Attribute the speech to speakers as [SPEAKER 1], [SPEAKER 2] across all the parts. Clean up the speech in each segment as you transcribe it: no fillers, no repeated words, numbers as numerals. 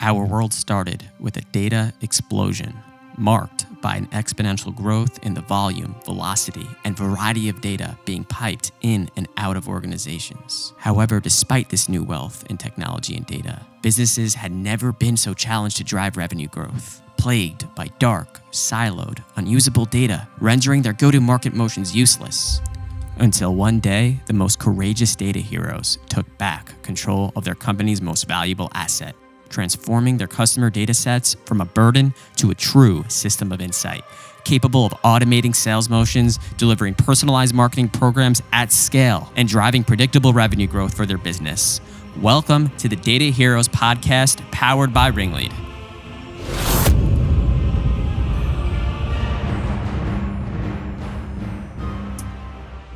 [SPEAKER 1] Our world started with a data explosion, marked by an exponential growth in the volume, velocity, and variety of data being piped in and out of organizations. However, despite this new wealth in technology and data, businesses had never been so challenged to drive revenue growth, plagued by dark, siloed, unusable data, rendering their go-to-market motions useless. Until one day, the most courageous data heroes took back control of their company's most valuable asset, transforming their customer data sets from a burden to a true system of insight, capable of automating sales motions, delivering personalized marketing programs at scale, and driving predictable revenue growth for their business. Welcome to the Data Heroes podcast, powered by RingLead.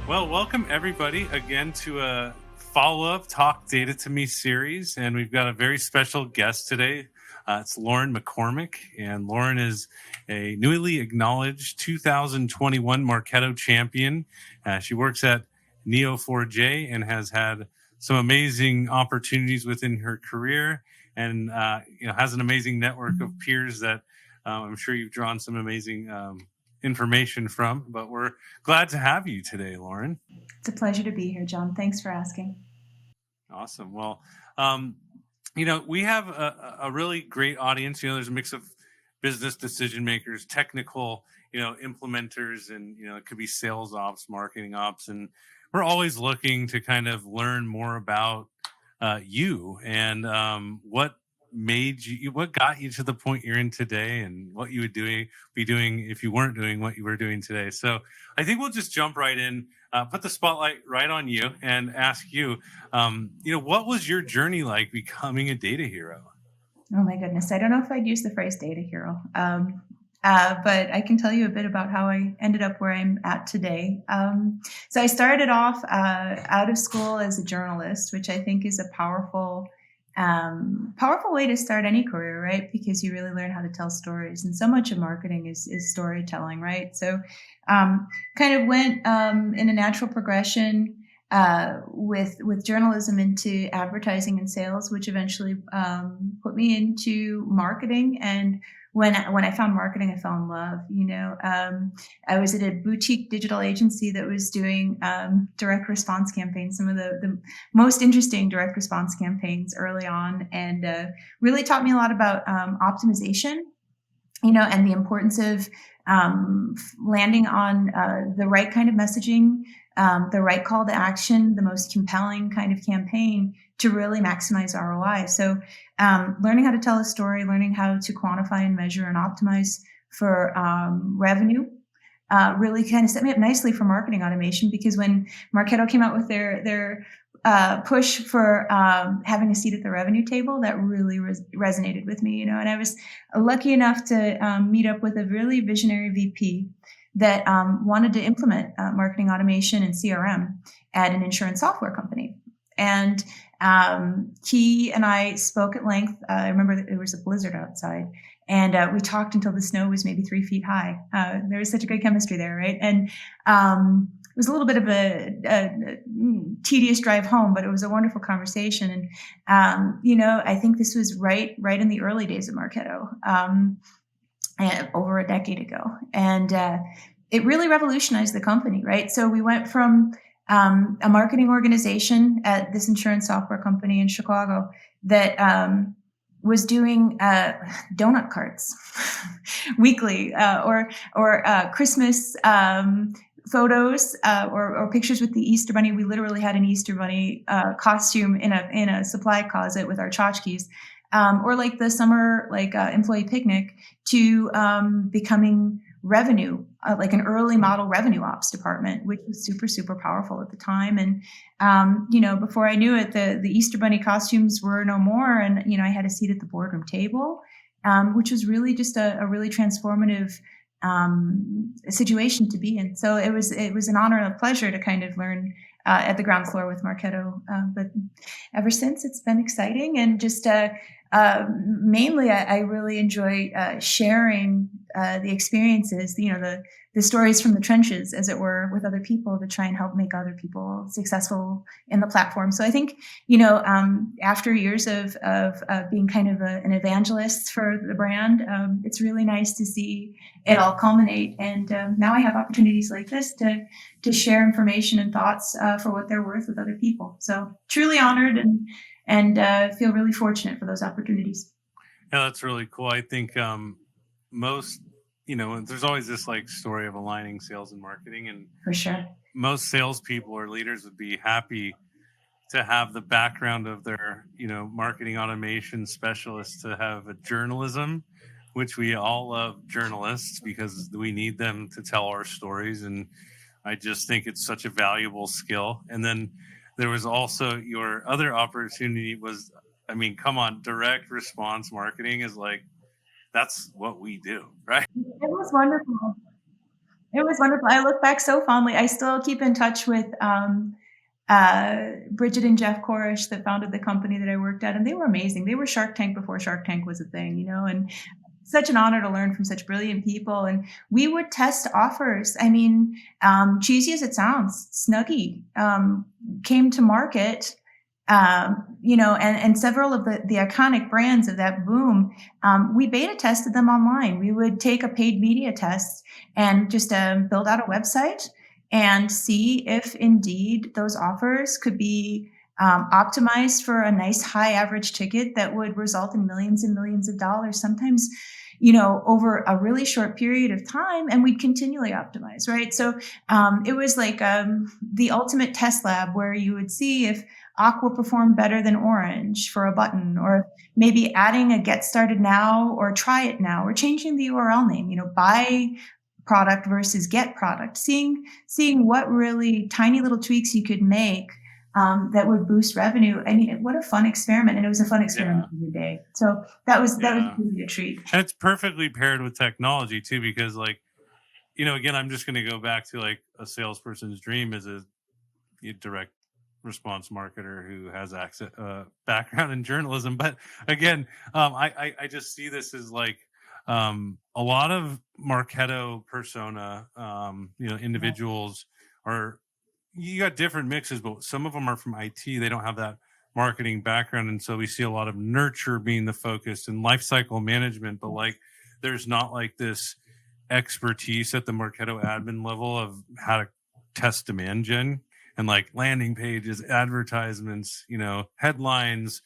[SPEAKER 2] Well, welcome everybody again to a follow-up Talk Data to Me series, and we've got a very special guest today. It's Lauren McCormack, and Lauren is a newly acknowledged 2021 Marketo champion. She works at Neo4j and has had some amazing opportunities within her career, and has an amazing network of peers that I'm sure you've drawn some amazing information from, but we're glad to have you today, Lauren.
[SPEAKER 3] It's a pleasure to be here, John. Thanks for asking.
[SPEAKER 2] Awesome. Well, we have a really great audience. There's a mix of business decision makers, technical, implementers, and, it could be sales ops, marketing ops. And we're always looking to kind of learn more about you and what got you to the point you're in today, and what you would be doing if you weren't doing what you were doing today. So I think we'll just jump right in, put the spotlight right on you, and ask you, what was your journey like becoming a data hero?
[SPEAKER 3] Oh my goodness, I don't know if I'd use the phrase data hero, but I can tell you a bit about how I ended up where I'm at today. So I started off out of school as a journalist, which I think is a powerful way to start any career, right? Because you really learn how to tell stories, and so much of marketing is storytelling, right? So kind of went in a natural progression with journalism into advertising and sales, which eventually put me into marketing. And when I found marketing, I fell in love. I was at a boutique digital agency that was doing direct response campaigns, some of the most interesting direct response campaigns early on, and really taught me a lot about optimization, and the importance of landing on the right kind of messaging, the right call to action, the most compelling kind of campaign to really maximize ROI. So learning how to tell a story, learning how to quantify and measure and optimize for revenue really kind of set me up nicely for marketing automation, because when Marketo came out with their push for having a seat at the revenue table, that really resonated with me, and I was lucky enough to meet up with a really visionary VP that wanted to implement marketing automation and CRM at an insurance software company. And he and I spoke at length. I remember that it was a blizzard outside, and we talked until the snow was maybe 3 feet high. There was such a great chemistry there, right? And it was a little bit of a tedious drive home, but it was a wonderful conversation. And I think this was right in the early days of Marketo, over a decade ago, and it really revolutionized the company, right? So we went from a marketing organization at this insurance software company in Chicago that was doing donut carts weekly, or Christmas photos or pictures with the Easter Bunny. We literally had an Easter Bunny costume in a supply closet with our tchotchkes, or like the summer employee picnic, to becoming revenue, like an early model revenue ops department, which was super, super powerful at the time. And, before I knew it, the Easter Bunny costumes were no more. And, I had a seat at the boardroom table, which was really just a really transformative situation to be in. So it was an honor and a pleasure to kind of learn at the ground floor with Marketo. But ever since, it's been exciting, and just mainly, I really enjoy sharing the experiences, the stories from the trenches, as it were, with other people to try and help make other people successful in the platform. So I think, after years of being kind of an evangelist for the brand, it's really nice to see it all culminate. And now I have opportunities like this to share information and thoughts for what they're worth with other people. So truly honored and feel really fortunate for those opportunities.
[SPEAKER 2] Yeah, that's really cool. I think most, there's always this like story of aligning sales and marketing, and
[SPEAKER 3] For sure.
[SPEAKER 2] most salespeople or leaders would be happy to have the background of their, marketing automation specialists to have a journalism, which we all love journalists because we need them to tell our stories. And I just think it's such a valuable skill. And then there was also your other opportunity was, come on, direct response marketing is like, that's what we do, right?
[SPEAKER 3] It was wonderful. It was wonderful. I look back so fondly. I still keep in touch with Bridget and Jeff Korish that founded the company that I worked at, and they were amazing. They were Shark Tank before Shark Tank was a thing, and such an honor to learn from such brilliant people. And we would test offers. Cheesy as it sounds, Snuggie came to market, and several of the iconic brands of that boom, we beta tested them online. We would take a paid media test and just build out a website and see if indeed those offers could be optimized for a nice high average ticket that would result in millions and millions of dollars, sometimes, over a really short period of time, and we'd continually optimize, right? So it was like the ultimate test lab where you would see if Aqua performed better than Orange for a button, or maybe adding a get started now or try it now, or changing the URL name, buy product versus get product, seeing what really tiny little tweaks you could make that would boost revenue. What a fun experiment. And it was a fun experiment every day. So that was really a treat.
[SPEAKER 2] And it's perfectly paired with technology too, because again, I'm just going to go back to like a salesperson's dream is a direct response marketer who has access background in journalism. But again, I just see this as like a lot of Marketo persona, individuals are, you got different mixes, but some of them are from IT. They don't have that marketing background. And so we see a lot of nurture being the focus and life cycle management, but like, there's not like this expertise at the Marketo admin level of how to test demand gen and like landing pages, advertisements, headlines.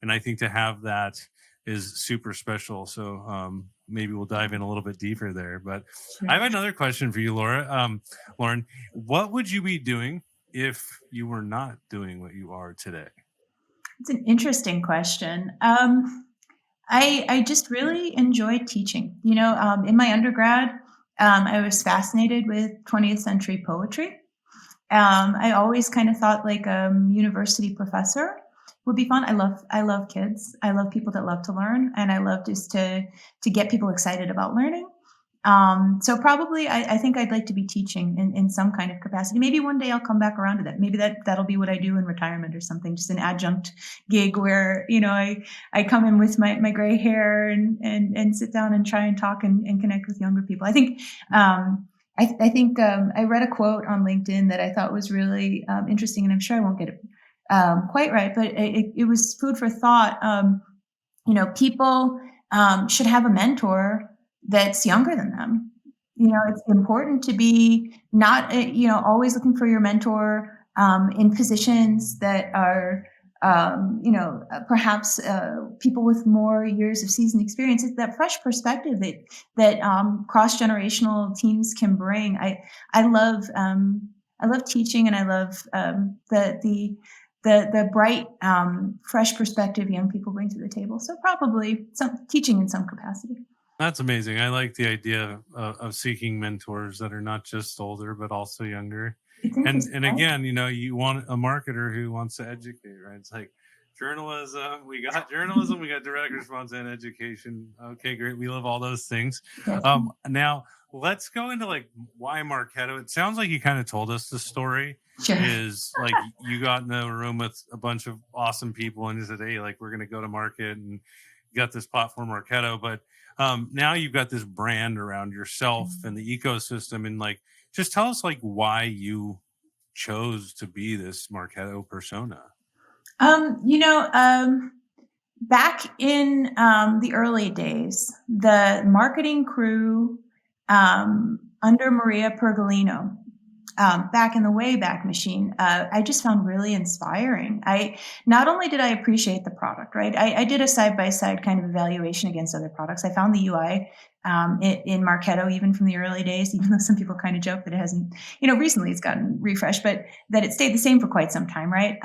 [SPEAKER 2] And I think to have that is super special. So maybe we'll dive in a little bit deeper there. But sure. I have another question for you, Lauren. What would you be doing if you were not doing what you are today?
[SPEAKER 3] It's an interesting question. I just really enjoyed teaching. In my undergrad, I was fascinated with 20th century poetry. I always kind of thought like a university professor would be fun. I love kids. I love people that love to learn, and I love just to get people excited about learning. So probably I think I'd like to be teaching in some kind of capacity. Maybe one day I'll come back around to that. Maybe that'll be what I do in retirement or something, just an adjunct gig where, I come in with my gray hair and sit down and try and talk and connect with younger people. I think, I read a quote on LinkedIn that I thought was really interesting, and I'm sure I won't get it quite right, but it was food for thought. People should have a mentor that's younger than them. It's important to be not, always looking for your mentor in positions that are, perhaps people with more years of seasoned experience. It's that fresh perspective that cross-generational teams can bring. I love teaching, and I love the bright, fresh perspective young people bring to the table. So probably some teaching in some capacity.
[SPEAKER 2] That's amazing. I like the idea of seeking mentors that are not just older, but also younger. And again, you want a marketer who wants to educate, right? It's like journalism. We got direct response and education. Okay, great. We love all those things. Now let's go into like why Marketo. It sounds like you kind of told us the story.
[SPEAKER 3] Sure.
[SPEAKER 2] Is like you got in a room with a bunch of awesome people and you said, hey, like we're going to go to market and got this platform Marketo, but now you've got this brand around yourself and the ecosystem, and like, just tell us like why you chose to be this Marketo persona.
[SPEAKER 3] Back in the early days, the marketing crew under Maria Pergolino, back in the Wayback Machine, I just found really inspiring. Not only did I appreciate the product, right? I did a side-by-side kind of evaluation against other products. I found the UI in Marketo, even from the early days, even though some people kind of joke that it hasn't, recently it's gotten refreshed, but that it stayed the same for quite some time, right?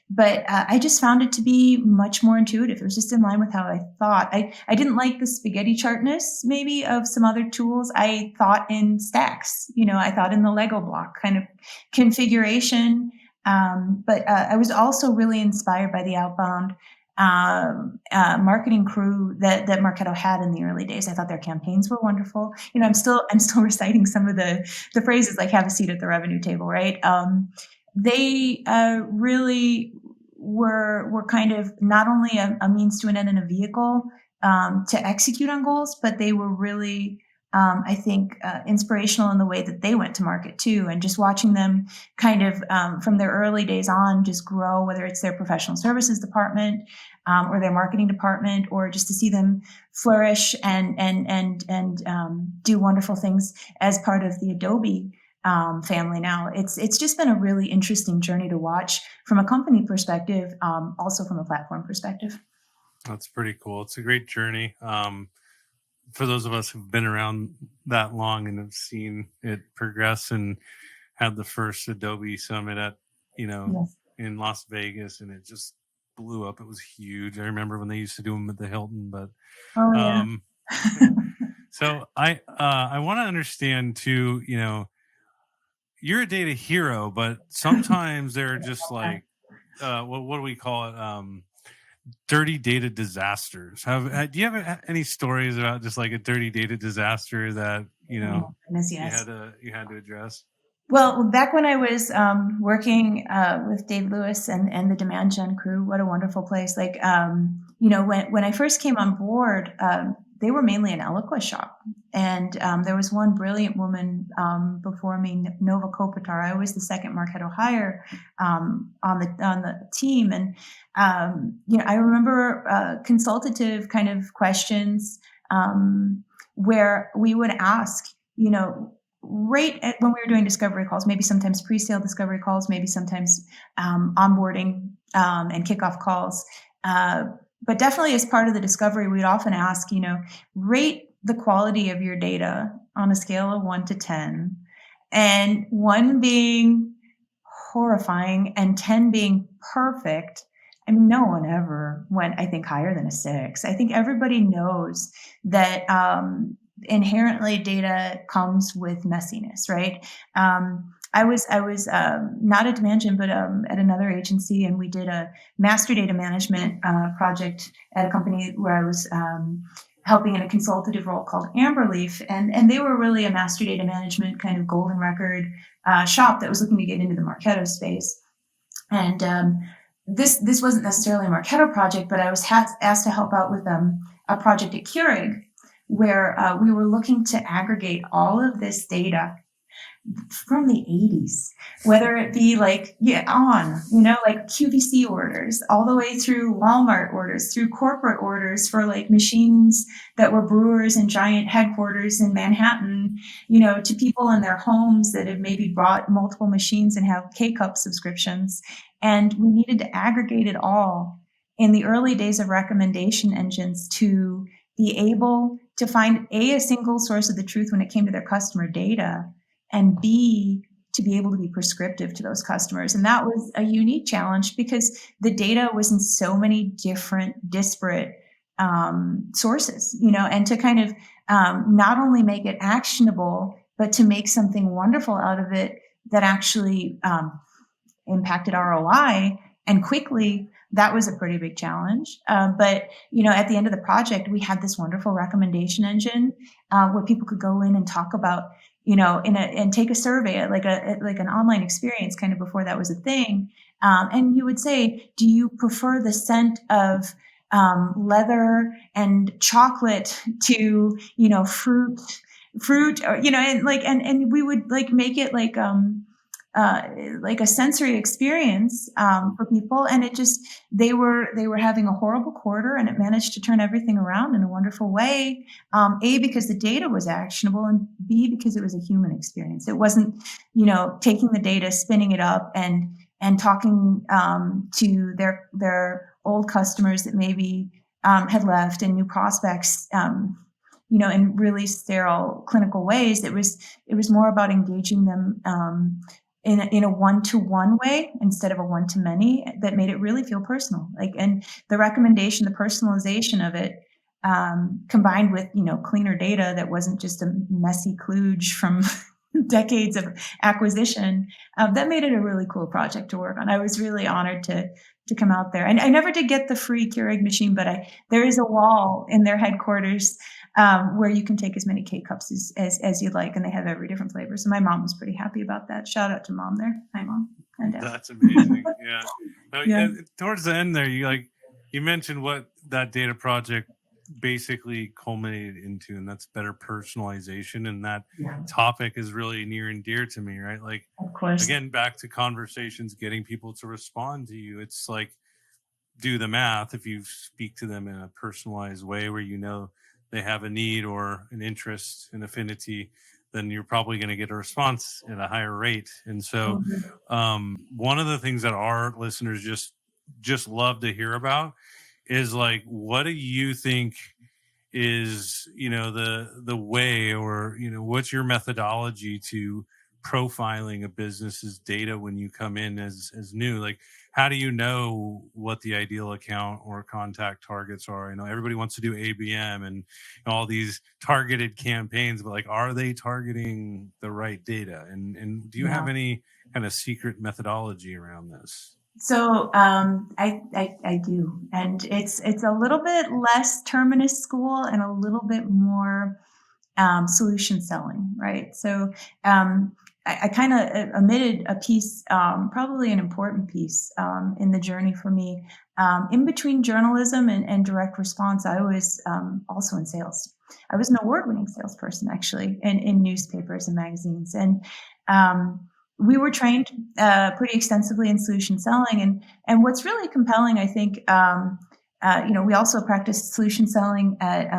[SPEAKER 3] But I just found it to be much more intuitive. It was just in line with how I thought. I didn't like the spaghetti chartness maybe of some other tools. I thought in stacks, I thought in the Lego block kind of configuration. But I was also really inspired by the outbound marketing crew that Marketo had in the early days. I thought their campaigns were wonderful. I'm still reciting some of the phrases like "have a seat at the revenue table," right? They really were kind of not only a means to an end and a vehicle to execute on goals, but they were really I think inspirational in the way that they went to market too, and just watching them kind of from their early days on just grow, whether it's their professional services department or their marketing department, or just to see them flourish and do wonderful things as part of the Adobe family now. It's just been a really interesting journey to watch from a company perspective, also from a platform perspective.
[SPEAKER 2] That's pretty cool. It's a great journey. For those of us who've been around that long and have seen it progress and had the first Adobe Summit at,
[SPEAKER 3] Yes.
[SPEAKER 2] in Las Vegas, and it just blew up. It was huge. I remember when they used to do them at the Hilton, but
[SPEAKER 3] Oh, yeah.
[SPEAKER 2] so I want to understand too, you're a data hero, but sometimes they're just like, what do we call it? Dirty data disasters. Do you have any stories about just like a dirty data disaster that
[SPEAKER 3] Goodness, yes.
[SPEAKER 2] you had to address?
[SPEAKER 3] Well, back when I was working with Dave Lewis and the Demand Gen crew, what a wonderful place! Like when I first came on board, they were mainly an Eloqua shop, and there was one brilliant woman before me, Nova Kopitar. I was the second Marketo hire on the team, and I remember consultative kind of questions where we would ask, right when we were doing discovery calls, maybe sometimes pre-sale discovery calls, maybe sometimes onboarding and kickoff calls. But definitely as part of the discovery, we'd often ask, rate the quality of your data on a scale of 1 to 10, and 1 being horrifying and 10 being perfect. I mean, no one ever went, I think, higher than a 6. I think everybody knows that inherently data comes with messiness, right? I was not at Demand Gen, but at another agency, and we did a master data management project at a company where I was helping in a consultative role called Amberleaf, and they were really a master data management kind of golden record shop that was looking to get into the Marketo space. And this wasn't necessarily a Marketo project, but I was asked to help out with a project at Keurig, where we were looking to aggregate all of this data from the 80s, whether it be like QVC orders, all the way through Walmart orders, through corporate orders for like machines that were brewers and giant headquarters in Manhattan, to people in their homes that have maybe bought multiple machines and have K-Cup subscriptions. And we needed to aggregate it all in the early days of recommendation engines to be able to find a single source of the truth when it came to their customer data, and B, to be able to be prescriptive to those customers. And that was a unique challenge because the data was in so many different disparate sources, and to kind of not only make it actionable, but to make something wonderful out of it that actually impacted ROI and quickly. That was a pretty big challenge. But at the end of the project, we had this wonderful recommendation engine where people could go in and talk about, and take a survey, like an online experience kind of before that was a thing. And you would say, do you prefer the scent of leather and chocolate to, fruit, or, and we would like make it like a sensory experience for people, and they were having a horrible quarter, and it managed to turn everything around in a wonderful way. A, because the data was actionable, and B, because it was a human experience. It wasn't taking the data, spinning it up, and talking to their old customers that maybe had left, and new prospects, in really sterile clinical ways. It was more about engaging them in a one-to-one way instead of a one-to-many, that made it really feel personal. And the recommendation, the personalization of it, combined with cleaner data that wasn't just a messy kludge from decades of acquisition, that made it a really cool project to work on. I was really honored to come out there, and I never did get the free Keurig machine, but there is a wall in their headquarters where you can take as many K-cups as you'd like, and they have every different flavor. So my mom was pretty happy about that. Shout out to Mom there. Hi, Mom and Dad.
[SPEAKER 2] That's amazing. Yeah.
[SPEAKER 3] Yeah.
[SPEAKER 2] Towards the end there, you mentioned what that data project basically culminated into, and that's better personalization. And that topic is really near and dear to me, right? Like,
[SPEAKER 3] of course,
[SPEAKER 2] again, back to conversations, getting people to respond to you. It's like, do the math. If you speak to them in a personalized way where they have a need or an interest, an affinity, then you're probably going to get a response at a higher rate. And so one of the things that our listeners just love to hear about is like, what do you think is, the way, or, what's your methodology to profiling a business's data when you come in as new? Like, how do you know what the ideal account or contact targets are? I know everybody wants to do ABM and all these targeted campaigns, but like, are they targeting the right data? And do you have any kind of secret methodology around this?
[SPEAKER 3] So I do, and it's a little bit less terminus school and a little bit more solution selling, right? So I kind of omitted a piece, probably an important piece in the journey for me. In between journalism and direct response, I was also in sales. I was an award-winning salesperson, actually, in newspapers and magazines. And we were trained pretty extensively in solution selling. And what's really compelling, I think, we also practiced solution selling at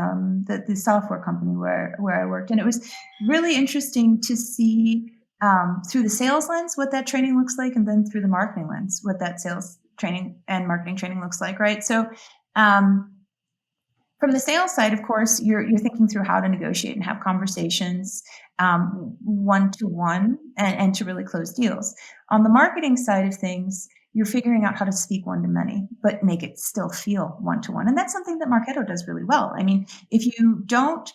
[SPEAKER 3] the software company where I worked. And it was really interesting to see through the sales lens what that training looks like, and then through the marketing lens what that sales training and marketing training looks like, right? So from the sales side, of course, you're thinking through how to negotiate and have conversations one-to-one and to really close deals. On the marketing side of things, you're figuring out how to speak one-to-many, but make it still feel one-to-one. And that's something that Marketo does really well. I mean, if you don't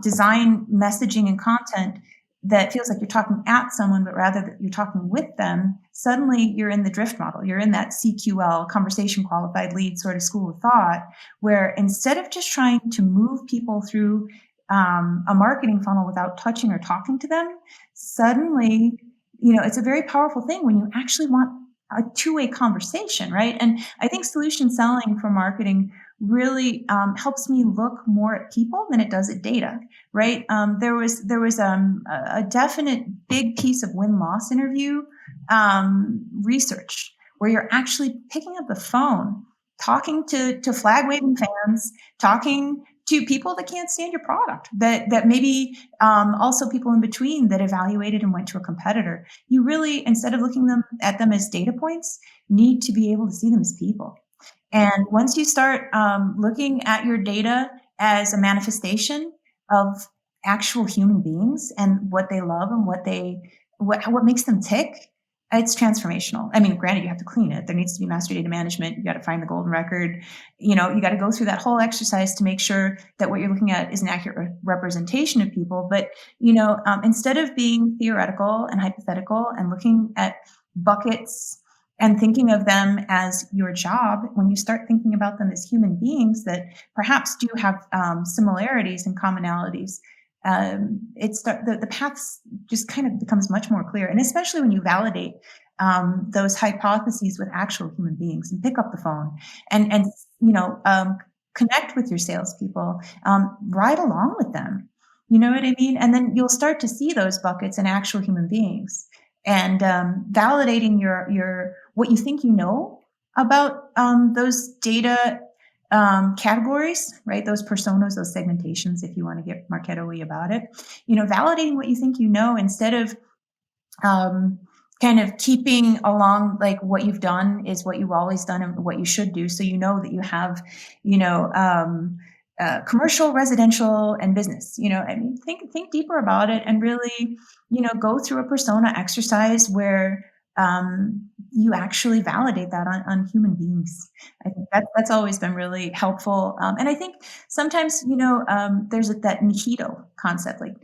[SPEAKER 3] design messaging and content that feels like you're talking at someone, but rather that you're talking with them, suddenly you're in the drift model. You're in that CQL, conversation qualified lead sort of school of thought, where instead of just trying to move people through a marketing funnel without touching or talking to them, suddenly, it's a very powerful thing when you actually want a two-way conversation, right? And I think solution selling for marketing really helps me look more at people than it does at data, right? There was a definite big piece of win-loss interview research where you're actually picking up the phone, talking to flag-waving fans, talking to people that can't stand your product, that maybe also people in between that evaluated and went to a competitor. You really, instead of looking at them as data points, need to be able to see them as people. And once you start looking at your data as a manifestation of actual human beings and what they love and what makes them tick, it's transformational. I mean, granted, you have to clean it. There needs to be master data management. You got to find the golden record. You got to go through that whole exercise to make sure that what you're looking at is an accurate representation of people. But, instead of being theoretical and hypothetical and looking at buckets and thinking of them as your job, when you start thinking about them as human beings that perhaps do have similarities and commonalities, the path just kind of becomes much more clear. And especially when you validate those hypotheses with actual human beings and pick up the phone and connect with your salespeople, ride along with them. You know what I mean? And then you'll start to see those buckets in actual human beings, and validating your what you think you know about those data categories, right? Those personas, those segmentations, if you want to get Marketo-y about it, validating what you think you know instead of kind of keeping along like what you've done is what you've always done and what you should do. So that you have, commercial, residential, and business. Think deeper about it and really, go through a persona exercise where you actually validate that on human beings. I think that's always been really helpful. And I think sometimes, there's that Marketo concept, like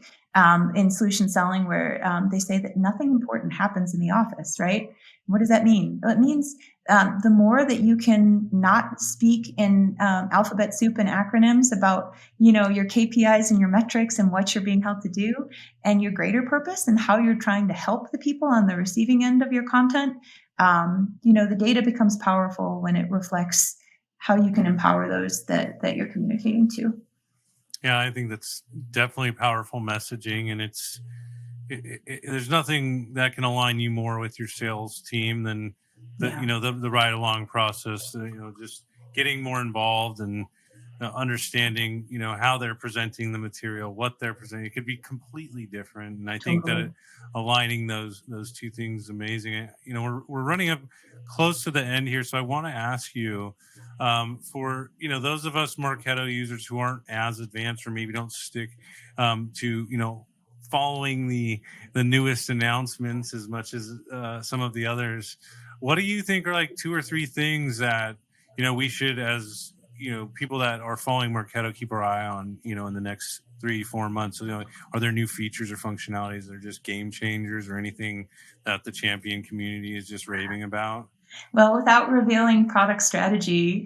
[SPEAKER 3] in solution selling, where they say that nothing important happens in the office, right? What does that mean? Well, it means the more that you can not speak in alphabet soup and acronyms about, your KPIs and your metrics and what you're being held to do, and your greater purpose and how you're trying to help the people on the receiving end of your content, the data becomes powerful when it reflects how you can empower those that you're communicating to.
[SPEAKER 2] Yeah, I think that's definitely powerful messaging, and there's nothing that can align you more with your sales team than the ride along process. Just getting more involved and understanding how they're presenting the material, what they're presenting. It could be completely different, and I think that aligning those two things is amazing. We're running up close to the end here, so I want to ask you, for those of us Marketo users who aren't as advanced or maybe don't stick to following the newest announcements as much as some of the others, what do you think are like 2 or 3 things that we should, as people that are following Marketo, keep our eye on in the next 3-4 months? So, are there new features or functionalities that are just game changers, or anything that the champion community is just raving about?
[SPEAKER 3] Well, without revealing product strategy,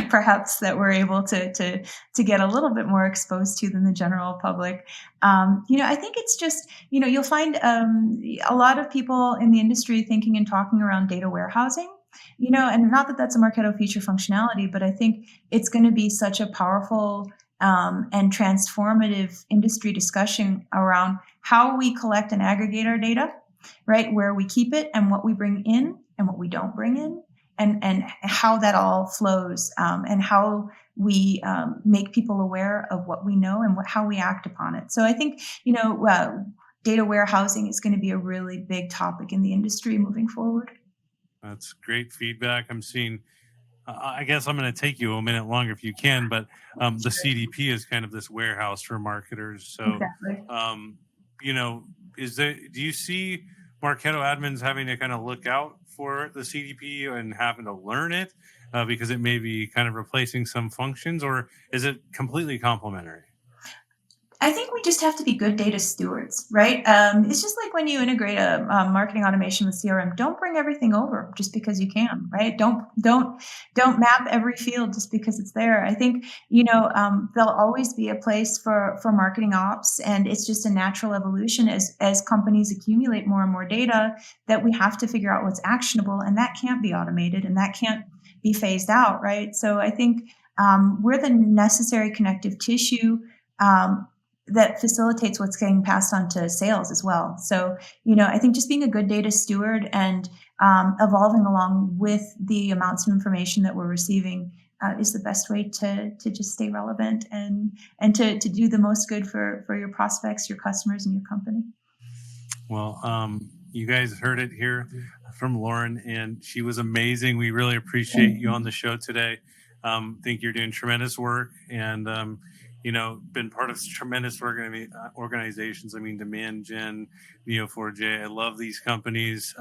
[SPEAKER 3] perhaps that we're able to get a little bit more exposed to than the general public. I think it's just, you'll find a lot of people in the industry thinking and talking around data warehousing, and not that that's a Marketo feature functionality, but I think it's going to be such a powerful and transformative industry discussion around how we collect and aggregate our data, right? Where we keep it and what we bring in and what we don't bring in, and how that all flows, and how we make people aware of what we know and how we act upon it. So I think, data warehousing is going to be a really big topic in the industry moving forward.
[SPEAKER 2] That's great feedback. I'm seeing, I guess I'm going to take you a minute longer if you can, but the CDP is kind of this warehouse for marketers. So,
[SPEAKER 3] Exactly.
[SPEAKER 2] do you see Marketo admins having to kind of look out for the CDP and having to learn it because it may be kind of replacing some functions, or is it completely complementary?
[SPEAKER 3] I think we just have to be good data stewards, right? It's just like when you integrate a marketing automation with CRM. Don't bring everything over just because you can, right? Don't map every field just because it's there. I think there'll always be a place for marketing ops, and it's just a natural evolution as companies accumulate more and more data that we have to figure out what's actionable, and that can't be automated and that can't be phased out, right? So I think we're the necessary connective tissue that facilitates what's getting passed on to sales as well. So, I think just being a good data steward and evolving along with the amounts of information that we're receiving is the best way to just stay relevant and to do the most good for your prospects, your customers, and your company.
[SPEAKER 2] Well, you guys heard it here from Lauren, and she was amazing. We really appreciate you on the show today. Think you're doing tremendous work, and been part of tremendous organizations. I mean, Demand Gen, Neo4j. I love these companies.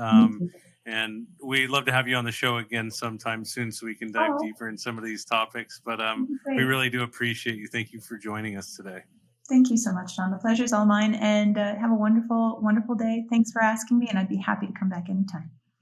[SPEAKER 2] And we'd love to have you on the show again sometime soon so we can dive deeper in some of these topics. But we really do appreciate you. Thank you for joining us today.
[SPEAKER 3] Thank you so much, John. The pleasure's all mine, and have a wonderful, wonderful day. Thanks for asking me, and I'd be happy to come back anytime.